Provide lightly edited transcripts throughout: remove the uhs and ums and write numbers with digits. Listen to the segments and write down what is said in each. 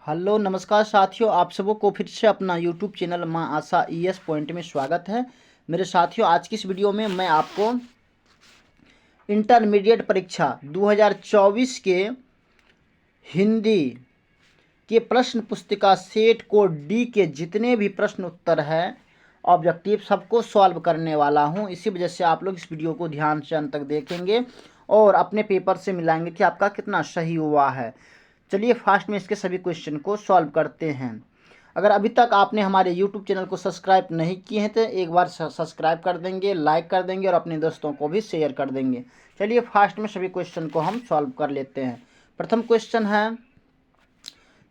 Hello नमस्कार साथियों, आप सबों को फिर से अपना यूट्यूब चैनल माँ आशा ईएस पॉइंट में स्वागत है। मेरे साथियों, आज की इस वीडियो में मैं आपको इंटरमीडिएट परीक्षा 2024 के हिंदी के प्रश्न पुस्तिका सेट कोड डी के जितने भी प्रश्न उत्तर हैं ऑब्जेक्टिव सबको सॉल्व करने वाला हूं। इसी वजह से आप लोग इस वीडियो को ध्यान से अंत तक देखेंगे और अपने पेपर से मिलाएंगे कि आपका कितना सही हुआ है। चलिए फास्ट में इसके सभी क्वेश्चन को सॉल्व करते हैं। अगर अभी तक आपने हमारे YouTube चैनल को सब्सक्राइब नहीं किए हैं तो एक बार सब्सक्राइब कर देंगे, लाइक कर देंगे और अपने दोस्तों को भी शेयर कर देंगे। चलिए फास्ट में सभी क्वेश्चन को हम सॉल्व कर लेते हैं। प्रथम क्वेश्चन है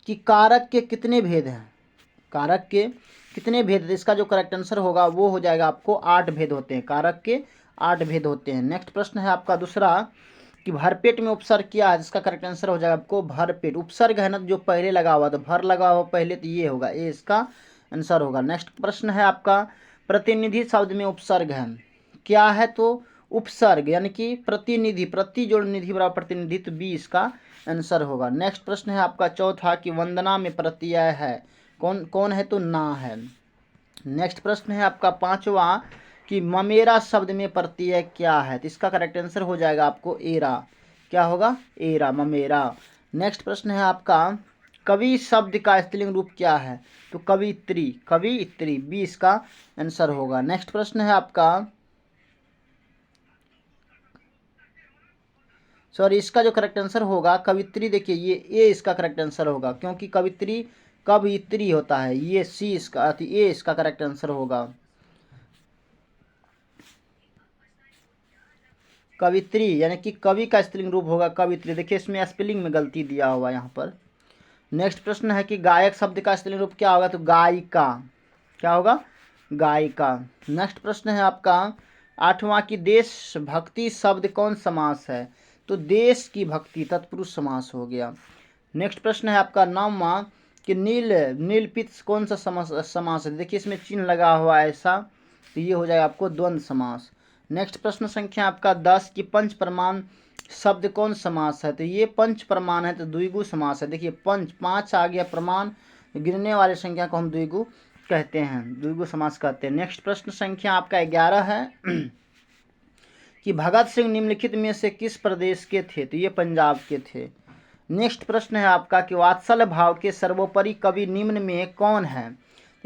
कि कारक के कितने भेद हैं। कारक के कितने भेद, इसका जो करेक्ट आंसर होगा वो हो जाएगा आपको 8 भेद होते हैं। कारक के 8 भेद होते हैं। नेक्स्ट प्रश्न है आपका दूसरा कि भरपेट में उपसर्ग क्या है, जिसका करेक्ट आंसर हो जाएगा आपको भरपेट। उपसर्ग है ना जो पहले लगा हुआ, तो भर लगा हुआ पहले, तो ये होगा, ये इसका आंसर होगा। नेक्स्ट प्रश्न है आपका प्रतिनिधि शब्द में उपसर्ग है क्या है, तो उपसर्ग यानी कि प्रतिनिधि, प्रति जोड़ निधि बराबर प्रतिनिधि, तो बी इसका आंसर होगा। नेक्स्ट प्रश्न है आपका चौथा कि वंदना में प्रत्यय है, कौन कौन है, तो ना है। नेक्स्ट प्रश्न है आपका पांचवा कि ममेरा शब्द में प्रत्यय क्या है, तो इसका करेक्ट आंसर हो जाएगा आपको एरा। क्या होगा, एरा, ममेरा। नेक्स्ट प्रश्न है आपका कवि शब्द का स्त्रीलिंग रूप क्या है, तो कवित्री, कवित्री, बी इसका आंसर होगा। नेक्स्ट प्रश्न है आपका सॉरी, इसका जो करेक्ट आंसर होगा कवित्री, देखिए ये इसका करेक्ट आंसर होगा क्योंकि कवित्री कवित्री होता है, ये सी इसका, ये इसका करेक्ट आंसर होगा। कवित्री यानी कि कवि का स्त्रीलिंग रूप होगा कवित्री। देखिए इसमें स्पेलिंग में गलती दिया हुआ यहाँ पर। नेक्स्ट प्रश्न है कि गायक शब्द का स्त्रीलिंग रूप क्या होगा, तो गायिका। क्या होगा, गायिका। नेक्स्ट प्रश्न है आपका आठवां कि देशभक्ति शब्द कौन समास है, तो देश की भक्ति तत्पुरुष समास हो गया। नेक्स्ट प्रश्न है आपका नौवां कि नील नीलपित कौन सा समास है, देखिए इसमें चिन्ह लगा हुआ है ऐसा, तो ये हो जाएगा आपको द्वंद्व समास। नेक्स्ट प्रश्न संख्या आपका 10 कि पंच प्रमाण शब्द कौन समास है, तो ये पंच प्रमाण है, तो द्विगु समास है। देखिए पंच, पाँच आ गया, प्रमाण गिनने वाले संख्या को हम द्विगु कहते हैं, द्विगु समास कहते हैं। नेक्स्ट प्रश्न संख्या आपका 11 है कि भगत सिंह निम्नलिखित में से किस प्रदेश के थे, तो ये पंजाब के थे। नेक्स्ट प्रश्न है आपका कि वात्सल्य भाव के सर्वोपरि कवि निम्न में कौन है,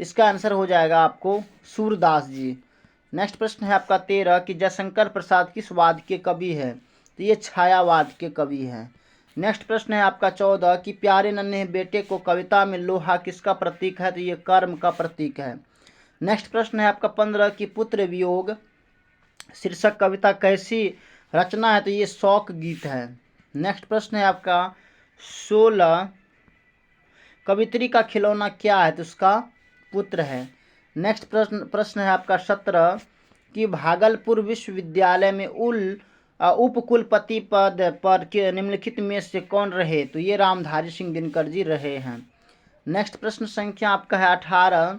इसका आंसर हो जाएगा आपको सूरदास जी। नेक्स्ट प्रश्न है आपका 13 कि जयशंकर प्रसाद किस वाद के कवि है, तो ये छायावाद के कवि हैं। नेक्स्ट प्रश्न है आपका 14 कि प्यारे नन्हे बेटे को कविता में लोहा किसका प्रतीक है, तो ये कर्म का प्रतीक है। नेक्स्ट प्रश्न है आपका 15 कि पुत्र वियोग शीर्षक कविता कैसी रचना है, तो ये शोक गीत है। नेक्स्ट प्रश्न है आपका 16 कवित्री का खिलौना क्या है, तो उसका पुत्र है। नेक्स्ट प्रश्न है आपका 17 कि भागलपुर विश्वविद्यालय में उपकुलपति पद पर के निम्नलिखित में से कौन रहे, तो ये रामधारी सिंह दिनकर जी रहे हैं। नेक्स्ट प्रश्न संख्या आपका है 18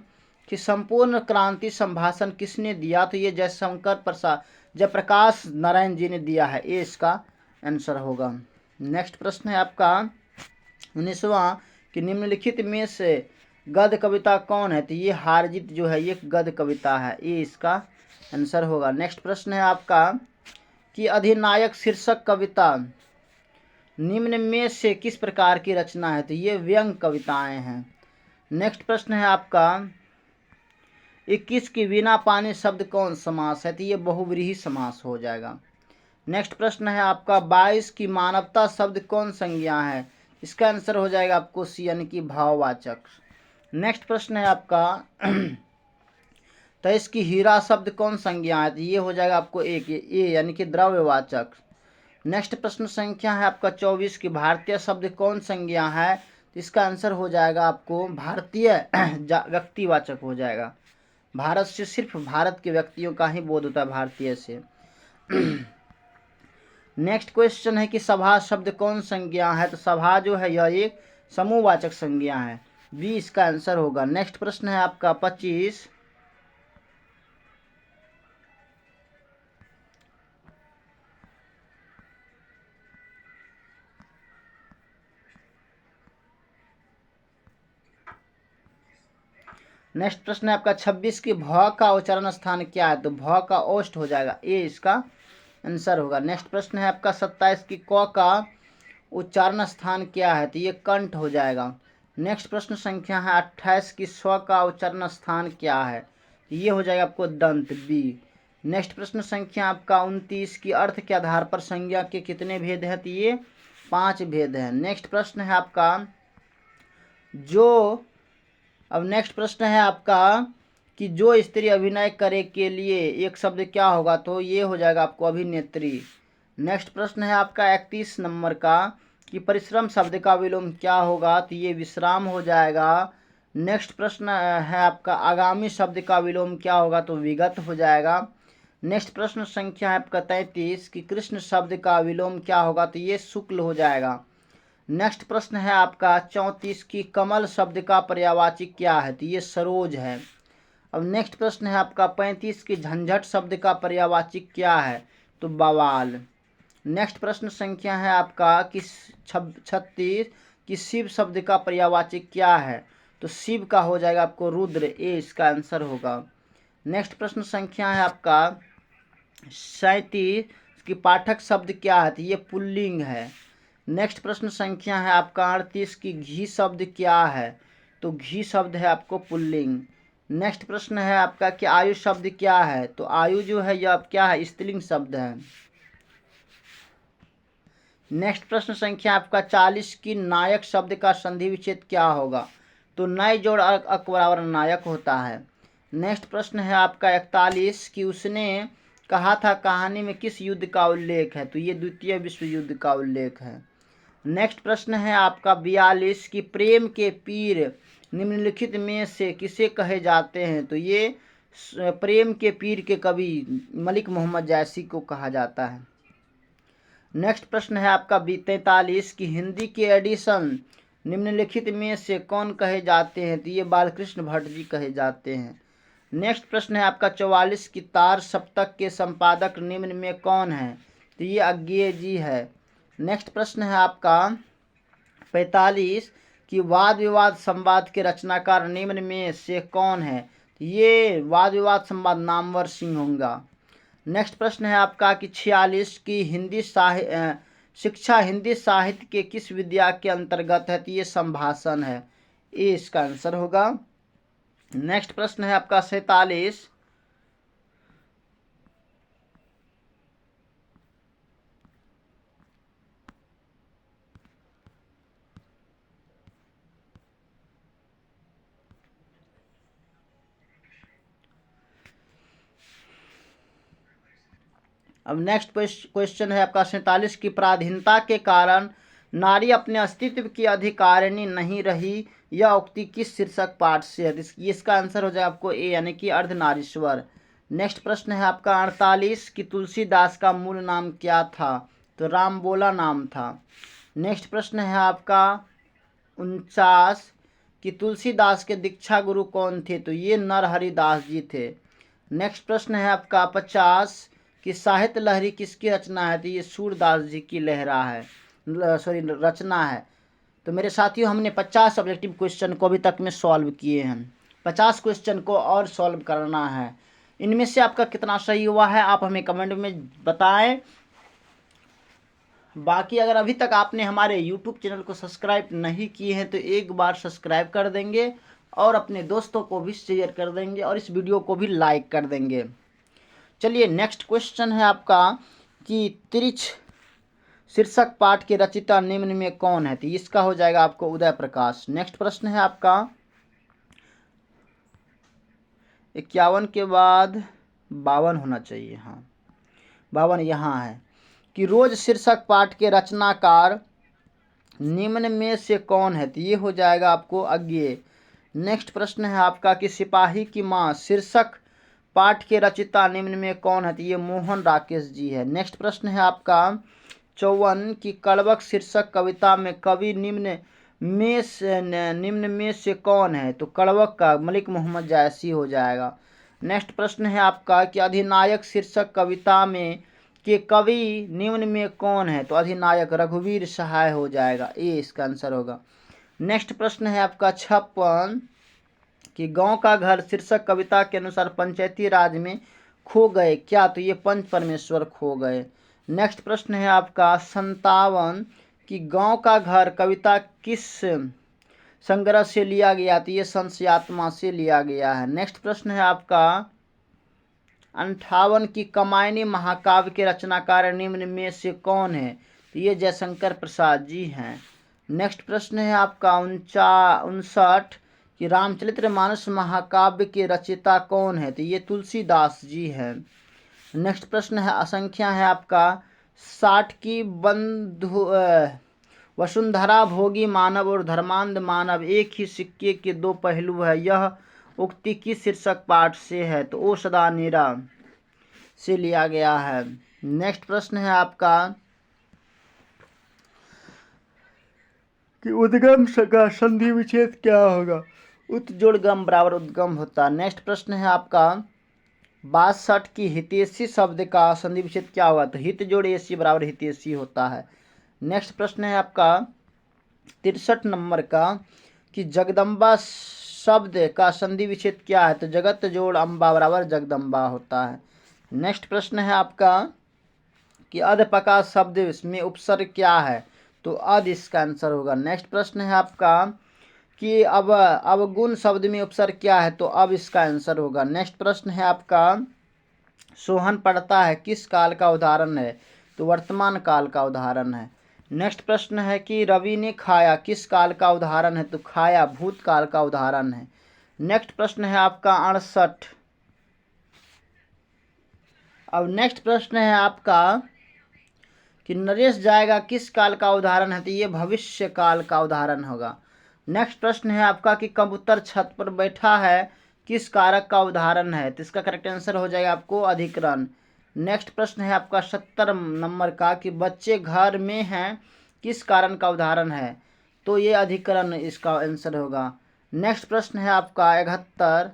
कि संपूर्ण क्रांति संभाषण किसने दिया, तो ये जयप्रकाश नारायण जी ने दिया है, ये इसका आंसर होगा। नेक्स्ट प्रश्न है आपका 19वां कि निम्नलिखित में से गद्य कविता कौन है, तो ये हार जीत जो है ये गद्य कविता है, ये इसका आंसर होगा। नेक्स्ट प्रश्न है आपका कि अधिनायक शीर्षक कविता निम्न में से किस प्रकार की रचना है, तो ये व्यंग कविताएं हैं। नेक्स्ट प्रश्न है आपका 21 की बिना पानी शब्द कौन समास है, तो ये बहुव्रीहि समास हो जाएगा। नेक्स्ट प्रश्न है आपका 22 की मानवता शब्द कौन संज्ञा है, इसका आंसर हो जाएगा आपको सी यानी कि भाववाचक। नेक्स्ट प्रश्न है आपका 23 की हीरा शब्द कौन संज्ञा है, तो ये हो जाएगा आपको एक ए यानी कि द्रव्यवाचक। नेक्स्ट प्रश्न संख्या है आपका 24 की भारतीय शब्द कौन संज्ञा है, तो इसका आंसर हो जाएगा आपको भारतीय व्यक्तिवाचक हो जाएगा। भारत से सिर्फ भारत के व्यक्तियों का ही बोध होता है भारतीय से। नेक्स्ट क्वेश्चन है कि सभा शब्द कौन संज्ञा है, तो सभा जो है यह एक समूहवाचक संज्ञा है, बी इसका आंसर होगा। नेक्स्ट प्रश्न है आपका 25 नेक्स्ट प्रश्न है आपका 26 की भ का उच्चारण स्थान क्या है? तो भ का ओष्ठ हो जाएगा, ए इसका आंसर होगा। नेक्स्ट प्रश्न है आपका 27 की क का उच्चारण स्थान क्या है? तो ये कंठ हो जाएगा। नेक्स्ट प्रश्न संख्या है 28 की स्व का उच्चारण स्थान क्या है? तो ये हो जाएगा आपको दंत, बी। नेक्स्ट प्रश्न संख्या आपका 29 की अर्थ के आधार पर संज्ञा के कितने भेद हैं? तो ये 5 भेद हैं। नेक्स्ट प्रश्न है आपका नेक्स्ट प्रश्न है आपका कि जो स्त्री अभिनय करे के लिए एक शब्द क्या होगा? तो ये हो जाएगा आपको अभिनेत्री। नेक्स्ट प्रश्न है आपका 31 नंबर का कि परिश्रम शब्द का विलोम क्या होगा? तो ये विश्राम हो जाएगा। नेक्स्ट प्रश्न है आपका आगामी शब्द का विलोम क्या होगा? तो विगत हो जाएगा। नेक्स्ट प्रश्न संख्या है आपका 33 कि कृष्ण शब्द का विलोम क्या होगा? तो ये शुक्ल हो जाएगा। नेक्स्ट प्रश्न है आपका 34 की कमल शब्द का पर्यायवाची क्या है? तो ये सरोज है। अब नेक्स्ट प्रश्न है आपका 35 की झंझट शब्द का पर्यायवाची क्या है? तो बवाल। नेक्स्ट प्रश्न संख्या है आपका कि 36 कि शिव शब्द का पर्यायवाची क्या है? तो शिव का हो जाएगा आपको रुद्र, ए इसका आंसर होगा। नेक्स्ट प्रश्न संख्या है आपका 37 कि पाठक शब्द क्या है? तो ये पुल्लिंग है। नेक्स्ट प्रश्न संख्या है आपका 38 की घी शब्द क्या है? तो घी शब्द है आपको पुल्लिंग। नेक्स्ट प्रश्न है आपका कि आयु शब्द क्या है? तो आयु जो है यह क्या है? स्त्रीलिंग शब्द है। नेक्स्ट प्रश्न संख्या आपका 40 की नायक शब्द का संधि विच्छेद क्या होगा? तो नय जोड़ अक बराबर नायक होता है। नेक्स्ट प्रश्न है आपका 41 कि उसने कहा था कहानी में किस युद्ध का उल्लेख है? तो ये द्वितीय विश्व युद्ध का उल्लेख है। नेक्स्ट प्रश्न है आपका 42 कि प्रेम के पीर निम्नलिखित में से किसे कहे जाते हैं? तो ये प्रेम के पीर के कवि मलिक मोहम्मद जैसी को कहा जाता है। नेक्स्ट प्रश्न है आपका 43 कि हिंदी के एडिशन निम्नलिखित में से कौन कहे जाते हैं? तो ये बालकृष्ण भट्ट जी कहे जाते हैं। नेक्स्ट प्रश्न है आपका 44 की तार सप्तक के संपादक निम्न में कौन है? तो ये अज्ञेय जी है। नेक्स्ट प्रश्न है आपका 45 कि वाद विवाद संवाद के रचनाकार निम्न में से कौन है? तो ये वाद विवाद संवाद नामवर सिंह होगा। नेक्स्ट प्रश्न है आपका कि 46 की शिक्षा हिंदी साहित्य के किस विद्या के अंतर्गत है? तो ये संभाषण है, ए इसका आंसर होगा। नेक्स्ट प्रश्न है आपका 47 अब नेक्स्ट क्वेश्चन है आपका 47 की पराधीनता के कारण नारी अपने अस्तित्व की अधिकारिणी नहीं रही, यह उक्ति किस शीर्षक पाठ से है? इसका आंसर हो जाए आपको ए यानी कि अर्धनारीश्वर। नेक्स्ट प्रश्न है आपका 48 कि तुलसीदास का मूल नाम क्या था? तो रामबोला नाम था। नेक्स्ट प्रश्न है आपका 49 कि तुलसीदास के दीक्षा गुरु कौन थे? तो ये नरहरिदास जी थे। नेक्स्ट प्रश्न है आपका 50 कि साहित्य लहरी किसकी रचना है? तो ये सूरदास जी की लहरा है, रचना है। तो मेरे साथियों हमने 50 ऑब्जेक्टिव क्वेश्चन को अभी तक में सॉल्व किए हैं। 50 क्वेश्चन को और सॉल्व करना है। इनमें से आपका कितना सही हुआ है आप हमें कमेंट में बताएं। बाकी अगर अभी तक आपने हमारे YouTube चैनल को सब्सक्राइब नहीं किए हैं तो एक बार सब्सक्राइब कर देंगे और अपने दोस्तों को भी शेयर कर देंगे और इस वीडियो को भी लाइक कर देंगे। चलिए नेक्स्ट क्वेश्चन है आपका कि त्रिछ शीर्षक पाठ के रचयिता निम्न में कौन है? तो इसका हो जाएगा आपको उदय प्रकाश। नेक्स्ट प्रश्न है आपका 51 के बाद 52 होना चाहिए, हाँ 52 यहाँ है कि रोज शीर्षक पाठ के रचनाकार निम्न में से कौन है? तो ये हो जाएगा आपको अज्ञेय। नेक्स्ट प्रश्न है आपका कि सिपाही की माँ शीर्षक पाठ के रचयिता निम्न में कौन है? तो ये मोहन राकेश जी है। नेक्स्ट प्रश्न है आपका 54 की कड़वक शीर्षक कविता में कवि निम्न में से कौन है? तो कड़वक का मलिक मोहम्मद जैसी हो जाएगा। नेक्स्ट प्रश्न है आपका कि अधिनायक शीर्षक कविता में के कवि निम्न में कौन है? तो अधिनायक रघुवीर सहाय हो जाएगा, ए इसका आंसर होगा। नेक्स्ट प्रश्न है आपका 56 कि गांव का घर शीर्षक कविता के अनुसार पंचायती राज में खो गए क्या, तो ये पंच परमेश्वर खो गए। नेक्स्ट प्रश्न है आपका 57 कि गांव का घर कविता किस संग्रह से लिया गया, तो ये संशयात्मा से लिया गया है। नेक्स्ट प्रश्न है आपका 58 की कमायनी महाकाव्य के रचनाकार निम्न में से कौन है, तो ये जयशंकर प्रसाद जी हैं। नेक्स्ट प्रश्न है आपका 59 कि रामचरितमानस महाकाव्य के रचयिता कौन है, तो ये तुलसीदास जी हैं। नेक्स्ट प्रश्न है असंख्या है आपका 60 की वसुंधरा भोगी मानव और धर्मांध मानव एक ही सिक्के के दो पहलू है, यह उक्ति किस शीर्षक पाठ से है, तो ओ सदा नीरा से लिया गया है। नेक्स्ट प्रश्न है आपका कि उद्गम का संधि विच्छेद क्या होगा, उत जोड़ गम बराबर उद्गम होता है। नेक्स्ट प्रश्न है आपका 62 की हितैषी शब्द का संधि विच्छेद क्या होगा, तो हित जोड़ एसी बराबर हितैषी होता है। नेक्स्ट प्रश्न है आपका 63 नंबर का कि जगदम्बा शब्द का संधि विच्छेद क्या है, तो जगत जोड़ अम्बा बराबर जगदम्बा होता है। नेक्स्ट प्रश्न है आपका कि अधपका शब्द में उपसर्ग क्या है, तो अध इसका आंसर होगा। नेक्स्ट प्रश्न है आपका कि अब अवगुण शब्द में उपसर्ग क्या है, तो अब इसका आंसर होगा। नेक्स्ट प्रश्न है आपका सोहन पड़ता है किस काल का उदाहरण है, तो वर्तमान काल का उदाहरण है। नेक्स्ट प्रश्न है कि रवि ने खाया किस काल का उदाहरण है, तो खाया भूतकाल का उदाहरण है। नेक्स्ट प्रश्न है आपका 68। अब नेक्स्ट प्रश्न है आपका कि नरेश जाएगा किस काल का उदाहरण है, तो ये भविष्य काल का उदाहरण होगा। नेक्स्ट प्रश्न है आपका कि कबूतर छत पर बैठा है किस कारक का उदाहरण है, तो इसका करेक्ट आंसर हो जाएगा आपको अधिकरण। नेक्स्ट प्रश्न है आपका 70 नंबर का कि बच्चे घर में हैं किस कारण का उदाहरण है, तो ये अधिकरण इसका आंसर होगा। नेक्स्ट प्रश्न है आपका 71।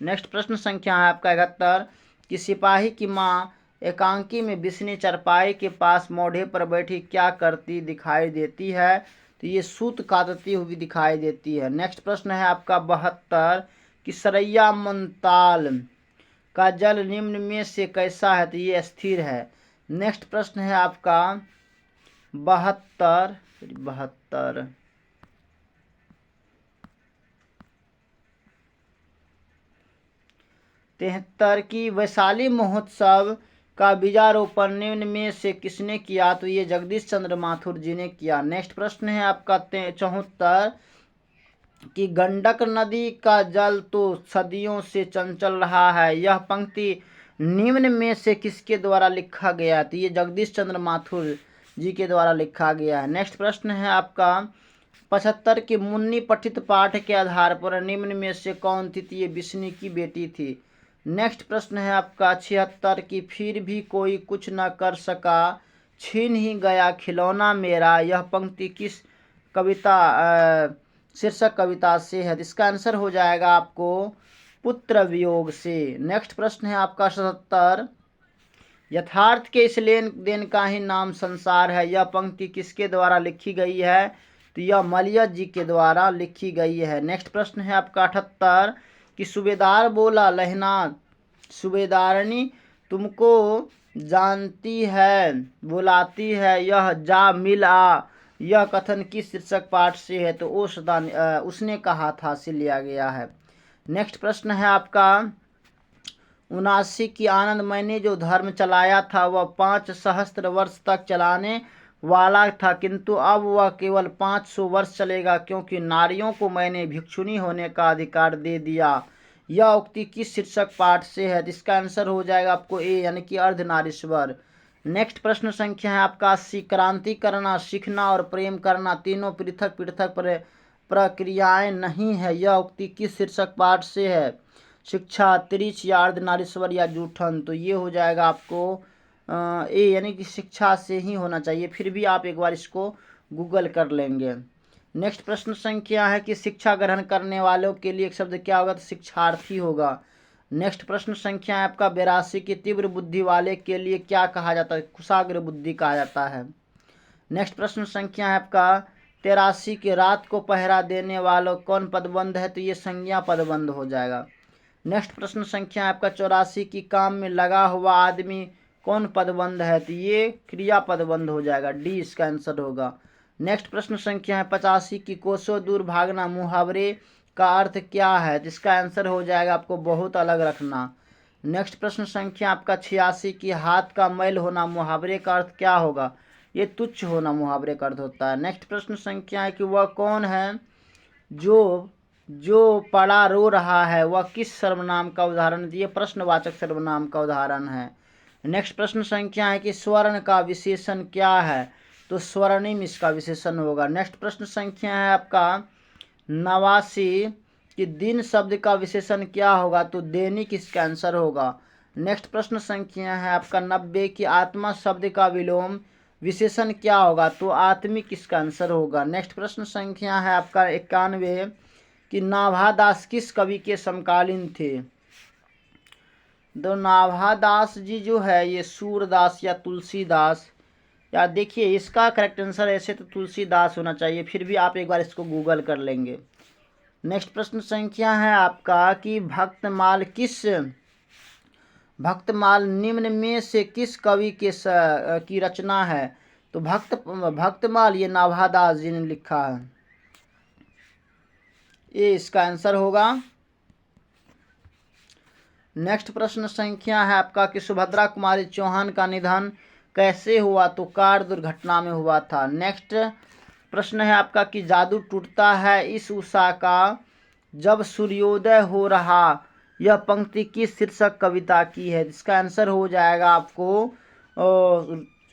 नेक्स्ट प्रश्न संख्या है आपका 71 कि सिपाही की माँ एकांकी में बिस्नी चरपाई के पास मोढ़े पर बैठी क्या करती दिखाई देती है, तो ये सूत काटती हुई दिखाई देती है। नेक्स्ट प्रश्न है आपका 72 कि सरैया मंताल का जल निम्न में से कैसा है, तो ये स्थिर है। नेक्स्ट प्रश्न है आपका 72 73 की वैशाली महोत्सव का बीजारोपण निम्न में से किसने किया, तो ये जगदीश चंद्र माथुर जी ने किया। नेक्स्ट प्रश्न है आपका 74 कि गंडक नदी का जल तो सदियों से चंचल रहा है, यह पंक्ति निम्न में से किसके द्वारा लिखा गया, तो ये जगदीश चंद्र माथुर जी के द्वारा लिखा गया है। नेक्स्ट प्रश्न है आपका 75 की मुन्नी पठित पाठ के आधार पर निम्न में से कौन थी, तो ये बिस्नी की बेटी थी। नेक्स्ट प्रश्न है आपका 76 की फिर भी कोई कुछ न कर सका छीन ही गया खिलौना मेरा, यह पंक्ति किस कविता शीर्षक कविता से है, इसका आंसर हो जाएगा आपको पुत्र वियोग से। नेक्स्ट प्रश्न है आपका 77 यथार्थ के इस लेन देन का ही नाम संसार है, यह पंक्ति किसके द्वारा लिखी गई है, तो यह मलिया जी के द्वारा लिखी गई है। नेक्स्ट प्रश्न है आपका 78 कि सूबेदार बोला लहना सूबेदारनी तुमको जानती है बुलाती है, यह जा मिल आ, यह कथन किस शीर्षक पाठ से है, तो ओ सदा उसने कहा था से लिया गया है। नेक्स्ट प्रश्न है आपका 79 की आनंद मैंने जो धर्म चलाया था वह 5 सहस्त्र वर्ष तक चलाने वाला था, किंतु अब वह केवल 500 वर्ष चलेगा क्योंकि नारियों को मैंने भिक्षुणी होने का अधिकार दे दिया, यह उक्ति किस शीर्षक पाठ से है, इसका आंसर हो जाएगा आपको ए यानी कि अर्धनारीश्वर। नेक्स्ट प्रश्न संख्या है आपका 80 क्रांति करना सीखना और प्रेम करना तीनों पृथक पृथक प्रक्रियाएं नहीं है, यह उक्ति किस शीर्षक पाठ से है, शिक्षा त्रिच या अर्धनारीश्वर या जूठन, तो ये हो जाएगा आपको ए यानी कि शिक्षा से ही होना चाहिए, फिर भी आप एक बार इसको गूगल कर लेंगे। नेक्स्ट प्रश्न संख्या है कि शिक्षा ग्रहण करने वालों के लिए एक शब्द क्या होगा, तो शिक्षार्थी होगा। नेक्स्ट प्रश्न संख्या है आपका 82 की तीव्र बुद्धि वाले के लिए क्या कहा जाता है, कुशाग्र बुद्धि कहा जाता है। नेक्स्ट प्रश्न संख्या है आपका 83 की रात को पहरा देने वालों कौन पदबंध है? तो ये संज्ञा पदबंध हो जाएगा। नेक्स्ट प्रश्न संख्या आपका 84 की काम में लगा हुआ आदमी कौन पदबंध है? तो ये क्रिया पदबंध हो जाएगा, डी इसका आंसर होगा। नेक्स्ट प्रश्न संख्या है 85 की कोसों दूर भागना मुहावरे का अर्थ क्या है? तो इसका आंसर हो जाएगा आपको बहुत अलग रखना। नेक्स्ट प्रश्न संख्या आपका 86 की हाथ का मैल होना मुहावरे का अर्थ क्या होगा? ये तुच्छ होना मुहावरे का अर्थ होता है। नेक्स्ट प्रश्न संख्या है कि वह कौन है जो पड़ा रो रहा है, वह किस सर्वनाम का उदाहरण? ये प्रश्नवाचक सर्वनाम का उदाहरण है। नेक्स्ट प्रश्न संख्या है कि स्वर्ण का विशेषण क्या है? तो स्वर्णिम इसका विशेषण होगा। नेक्स्ट प्रश्न संख्या है आपका 89 कि दिन शब्द का विशेषण क्या होगा? तो दैनिक इसका आंसर होगा। नेक्स्ट प्रश्न संख्या है आपका 90 कि आत्मा शब्द का विलोम विशेषण क्या होगा? तो आत्मिक इसका आंसर होगा। नेक्स्ट प्रश्न संख्या है आपका 91 कि नाभादास किस कवि के समकालीन थे? तो नाभादास जी जो है ये सूरदास या तुलसीदास, या देखिए इसका करेक्ट आंसर ऐसे तो तुलसीदास होना चाहिए, फिर भी आप एक बार इसको गूगल कर लेंगे। नेक्स्ट प्रश्न संख्या है आपका कि भक्तमाल निम्न में से किस कवि की रचना है? तो भक्तमाल ये नाभादास जी ने लिखा है, ये इसका आंसर होगा। नेक्स्ट प्रश्न संख्या है आपका कि सुभद्रा कुमारी चौहान का निधन कैसे हुआ? तो कार दुर्घटना में हुआ था। नेक्स्ट प्रश्न है आपका कि जादू टूटता है इस उषा का जब सूर्योदय हो रहा, यह पंक्ति किस शीर्षक कविता की है? इसका आंसर हो जाएगा आपको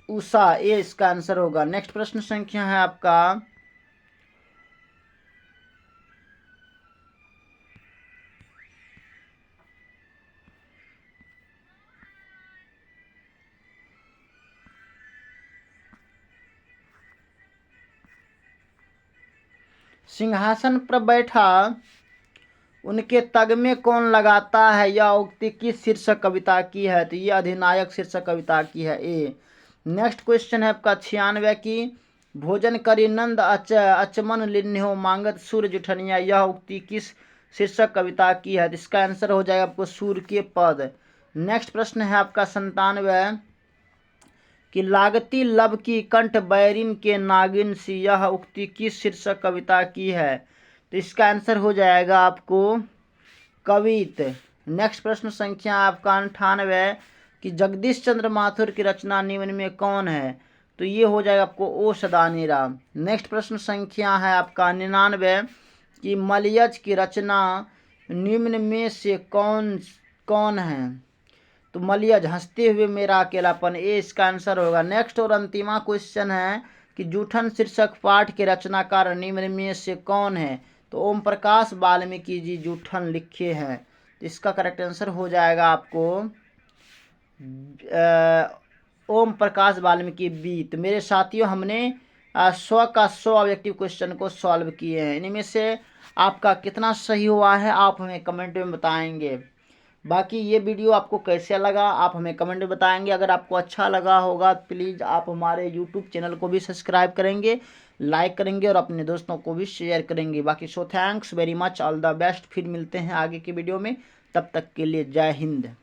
उषा, ये इसका आंसर होगा। नेक्स्ट प्रश्न संख्या है आपका सिंहासन पर बैठा उनके तगमे कौन लगाता है, यह उक्ति किस शीर्षक कविता की है? तो ये अधिनायक शीर्षक कविता की है, ए। नेक्स्ट क्वेश्चन है आपका 96 की भोजन करी नंद अचमन लिन्हो मांगत सूर्य जुठनिया, यह उक्ति किस शीर्षक कविता की है? तो इसका आंसर हो जाएगा आपको सूर्य के पद। नेक्स्ट प्रश्न है आपका 97 कि लागती लब की कंठ बैरिन के नागिन सी, यह उक्ति किस शीर्षक कविता की है? तो इसका आंसर हो जाएगा आपको कवित। नेक्स्ट प्रश्न संख्या आपका 98 कि जगदीश चंद्र माथुर की रचना निम्न में कौन है? तो ये हो जाएगा आपको ओ सदानी राम। नेक्स्ट प्रश्न संख्या है आपका 99 कि मलयज की रचना निम्न में से कौन है? तो मलयज हंसते हुए मेरा अकेलापन, ये इसका आंसर होगा। नेक्स्ट और अंतिमा क्वेश्चन है कि जूठन शीर्षक पाठ के रचनाकार निम्न में से कौन है? तो ओम प्रकाश वाल्मीकि जी जूठन लिखे हैं, तो इसका करेक्ट आंसर हो जाएगा आपको ओम प्रकाश वाल्मीकि बी। तो मेरे साथियों हमने 100 का 100 ऑब्जेक्टिव क्वेश्चन को सॉल्व किए हैं। इनमें से आपका कितना सही हुआ है आप हमें कमेंट में बताएंगे। बाकी ये वीडियो आपको कैसा लगा आप हमें कमेंट में बताएंगे। अगर आपको अच्छा लगा होगा प्लीज़ आप हमारे यूट्यूब चैनल को भी सब्सक्राइब करेंगे, लाइक करेंगे और अपने दोस्तों को भी शेयर करेंगे। बाकी thanks very much, all the best. फिर मिलते हैं आगे की वीडियो में, तब तक के लिए जय हिंद।